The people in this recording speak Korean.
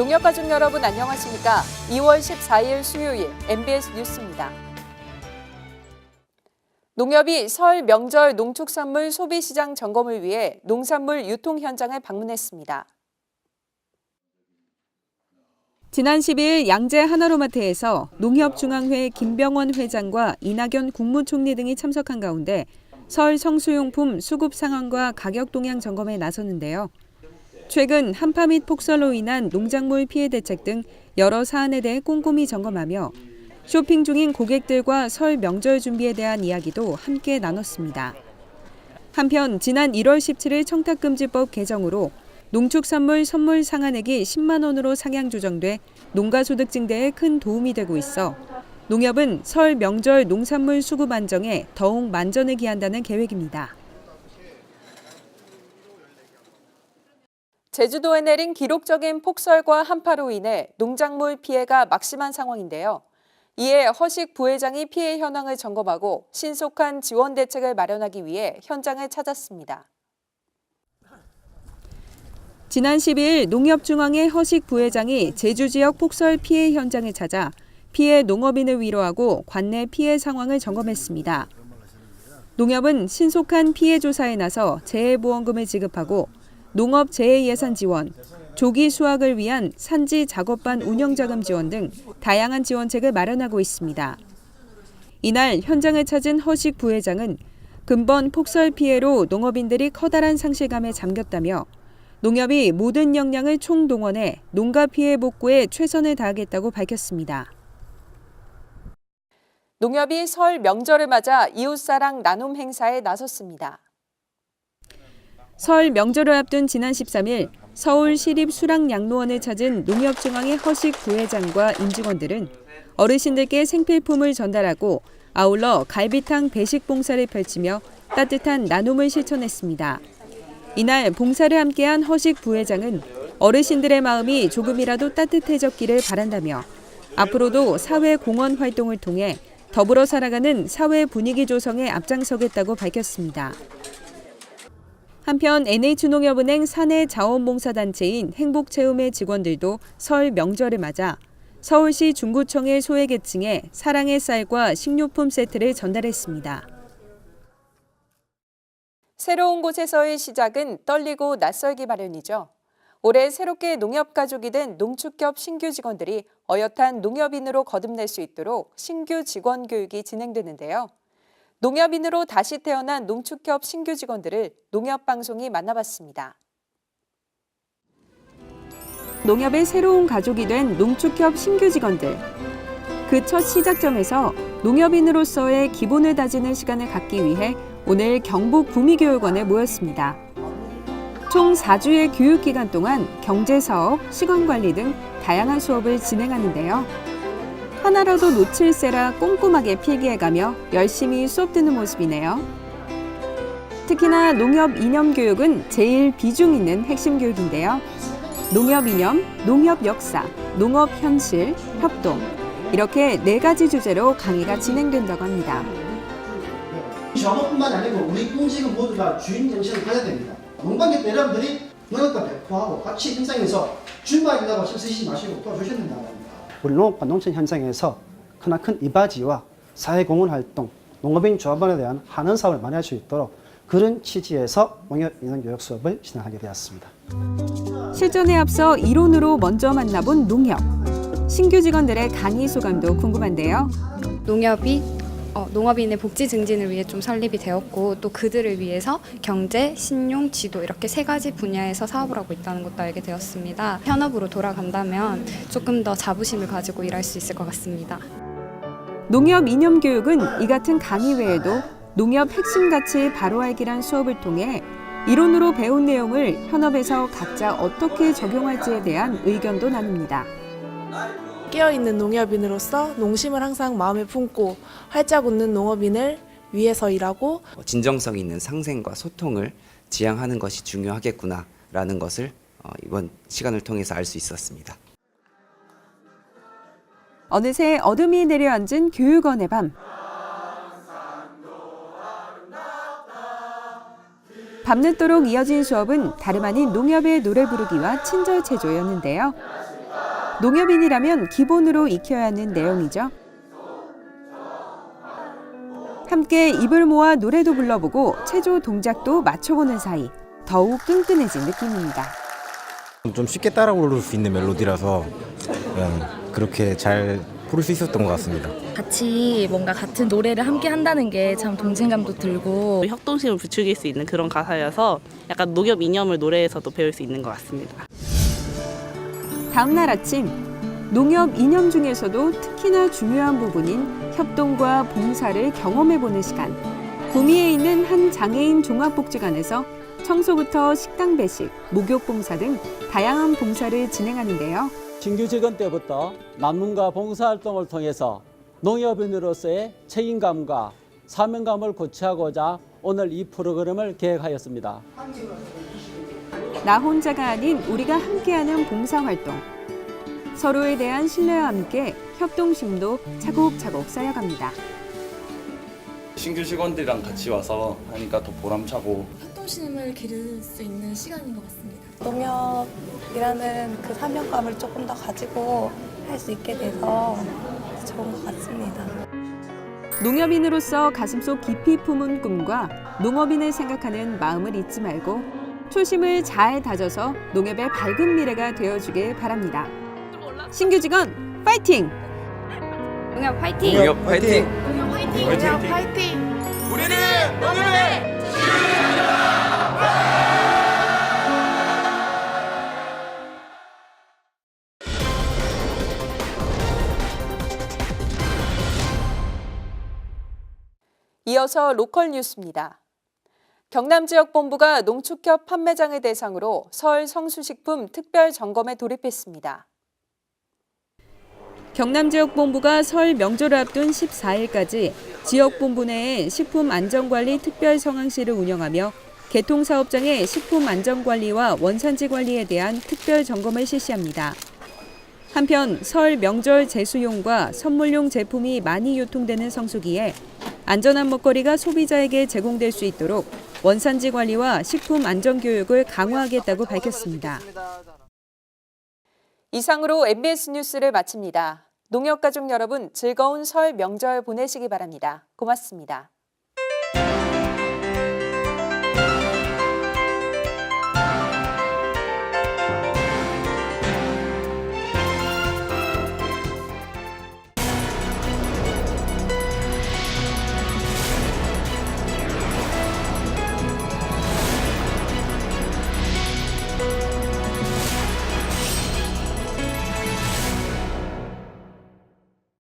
농협가족 여러분 안녕하십니까? 2월 14일 수요일 MBS 뉴스입니다. 농협이 설 명절 농축산물 소비시장 점검을 위해 농산물 유통 현장을 방문했습니다. 지난 10일 양재 하나로마트에서 농협중앙회 김병원 회장과 이낙연 국무총리 등이 참석한 가운데 설 성수용품 수급 상황과 가격 동향 점검에 나섰는데요. 최근 한파 및 폭설로 인한 농작물 피해 대책 등 여러 사안에 대해 꼼꼼히 점검하며 쇼핑 중인 고객들과 설 명절 준비에 대한 이야기도 함께 나눴습니다. 한편 지난 1월 17일 청탁금지법 개정으로 농축산물 선물 상한액이 10만 원으로 상향 조정돼 농가소득 증대에 큰 도움이 되고 있어 농협은 설 명절 농산물 수급 안정에 더욱 만전을 기한다는 계획입니다. 제주도에 내린 기록적인 폭설과 한파로 인해 농작물 피해가 막심한 상황인데요. 이에 허식 부회장이 피해 현황을 점검하고 신속한 지원 대책을 마련하기 위해 현장을 찾았습니다. 지난 10일 농협중앙회 허식 부회장이 제주 지역 폭설 피해 현장을 찾아 피해 농업인을 위로하고 관내 피해 상황을 점검했습니다. 농협은 신속한 피해 조사에 나서 재해보험금을 지급하고 농업 재해예산 지원, 조기 수확을 위한 산지 작업반 운영자금 지원 등 다양한 지원책을 마련하고 있습니다. 이날 현장을 찾은 허식 부회장은 근본 폭설 피해로 농업인들이 커다란 상실감에 잠겼다며 농협이 모든 역량을 총동원해 농가 피해 복구에 최선을 다하겠다고 밝혔습니다. 농협이 설 명절을 맞아 이웃사랑 나눔 행사에 나섰습니다. 설 명절을 앞둔 지난 13일 서울시립수락양로원을 찾은 농협중앙회 허식 부회장과 임직원들은 어르신들께 생필품을 전달하고 아울러 갈비탕 배식 봉사를 펼치며 따뜻한 나눔을 실천했습니다. 이날 봉사를 함께한 허식 부회장은 어르신들의 마음이 조금이라도 따뜻해졌기를 바란다며 앞으로도 사회 공헌 활동을 통해 더불어 살아가는 사회 분위기 조성에 앞장서겠다고 밝혔습니다. 한편 NH농협은행 사내 자원봉사단체인 행복체험의 직원들도 설 명절을 맞아 서울시 중구청의 소외계층에 사랑의 쌀과 식료품 세트를 전달했습니다. 새로운 곳에서의 시작은 떨리고 낯설기 마련이죠. 올해 새롭게 농협가족이 된 농축협 신규 직원들이 어엿한 농협인으로 거듭날 수 있도록 신규 직원 교육이 진행되는데요. 농협인으로 다시 태어난 농축협 신규 직원들을 농협방송이 만나봤습니다. 농협의 새로운 가족이 된 농축협 신규 직원들. 그 첫 시작점에서 농협인으로서의 기본을 다지는 시간을 갖기 위해 오늘 경북 구미교육원에 모였습니다. 총 4주의 교육기간 동안 경제사업, 시간관리 등 다양한 수업을 진행하는데요. 하나라도 놓칠세라 꼼꼼하게 필기해가며 열심히 수업 듣는 모습이네요. 특히나 농협 이념 교육은 제일 비중 있는 핵심 교육인데요. 농협 이념, 농협 역사, 농업 현실, 협동 이렇게 4가지 주제로 강의가 진행된다고 합니다. 작업뿐만 아니고 우리 임직원 모두가 주인 정신을 가져야 됩니다. 농방기 때 여러분들이 농협과 배포하고 같이 현장에서 준비하려고 쓰시지 마시고 도와주셔야 된다고 합니다. 우리 농업과 농촌 현장에서 크나큰 이바지와 사회공헌활동, 농업인 조합원에 대한 환원 사업을 많이 할 수 있도록 그런 취지에서 농협 인원교육 수업을 진행하게 되었습니다. 실전에 앞서 이론으로 먼저 만나본 농협. 신규 직원들의 강의 소감도 궁금한데요. 농협이 농업인의 복지 증진을 위해 좀 설립이 되었고 또 그들을 위해서 경제, 신용, 지도 이렇게 3가지 분야에서 사업을 하고 있다는 것도 알게 되었습니다. 현업으로 돌아간다면 조금 더 자부심을 가지고 일할 수 있을 것 같습니다. 농협 이념 교육은 이 같은 강의 외에도 농협 핵심 가치 바로 알기란 수업을 통해 이론으로 배운 내용을 현업에서 각자 어떻게 적용할지에 대한 의견도 나눕니다. 깨어있는 농협인으로서 농심을 항상 마음에 품고 활짝 웃는 농업인을 위해서 일하고 진정성 있는 상생과 소통을 지향하는 것이 중요하겠구나라는 것을 이번 시간을 통해서 알 수 있었습니다. 어느새 어둠이 내려앉은 교육원의 밤. 밤늦도록 이어진 수업은 다름 아닌 농협의 노래 부르기와 친절 체조였는데요. 농협인이라면 기본으로 익혀야 하는 내용이죠. 함께 입을 모아 노래도 불러보고 체조 동작도 맞춰보는 사이 더욱 끈끈해진 느낌입니다. 좀 쉽게 따라 부를 수 있는 멜로디라서 그렇게 잘 부를 수 있었던 것 같습니다. 같이 뭔가 같은 노래를 함께 한다는 게 참 동질감도 들고 협동심을 부추길 수 있는 그런 가사여서 약간 농협 이념을 노래에서도 배울 수 있는 것 같습니다. 다음 날 아침, 농협 이념 중에서도 특히나 중요한 부분인 협동과 봉사를 경험해보는 시간. 구미에 있는 한 장애인 종합복지관에서 청소부터 식당 배식, 목욕봉사 등 다양한 봉사를 진행하는데요. 신규 직원 때부터 난문과 봉사활동을 통해서 농협인으로서의 책임감과 사명감을 고취하고자 오늘 이 프로그램을 계획하였습니다. 나 혼자가 아닌 우리가 함께하는 봉사활동. 서로에 대한 신뢰와 함께 협동심도 차곡차곡 쌓여갑니다. 신규 직원들이랑 같이 와서 하니까 더 보람차고 협동심을 기를 수 있는 시간인 것 같습니다. 농협이라는 그 사명감을 조금 더 가지고 할 수 있게 돼서 좋은 것 같습니다. 농협인으로서 가슴속 깊이 품은 꿈과 농업인을 생각하는 마음을 잊지 말고 초심을 잘 다져서 농협의 밝은 미래가 되어주길 바랍니다. 신규 직원 파이팅! 농협 화이팅! 농협 화이팅! 농협 화이팅! 농협 화이팅! 우리는 농협의 이어서 로컬 뉴스입니다. 경남지역본부가 농축협 판매장을 대상으로 설 성수식품 특별 점검에 돌입했습니다. 경남지역본부가 설 명절을 앞둔 14일까지 지역본부 내에 식품안전관리 특별성황실을 운영하며 개통사업장의 식품안전관리와 원산지 관리에 대한 특별 점검을 실시합니다. 한편 설 명절 제수용과 선물용 제품이 많이 유통되는 성수기에 안전한 먹거리가 소비자에게 제공될 수 있도록 원산지 관리와 식품 안전 교육을 강화하겠다고 밝혔습니다. 이상으로 MBS 뉴스를 마칩니다. 농협가족 여러분 즐거운 설 명절 보내시기 바랍니다. 고맙습니다.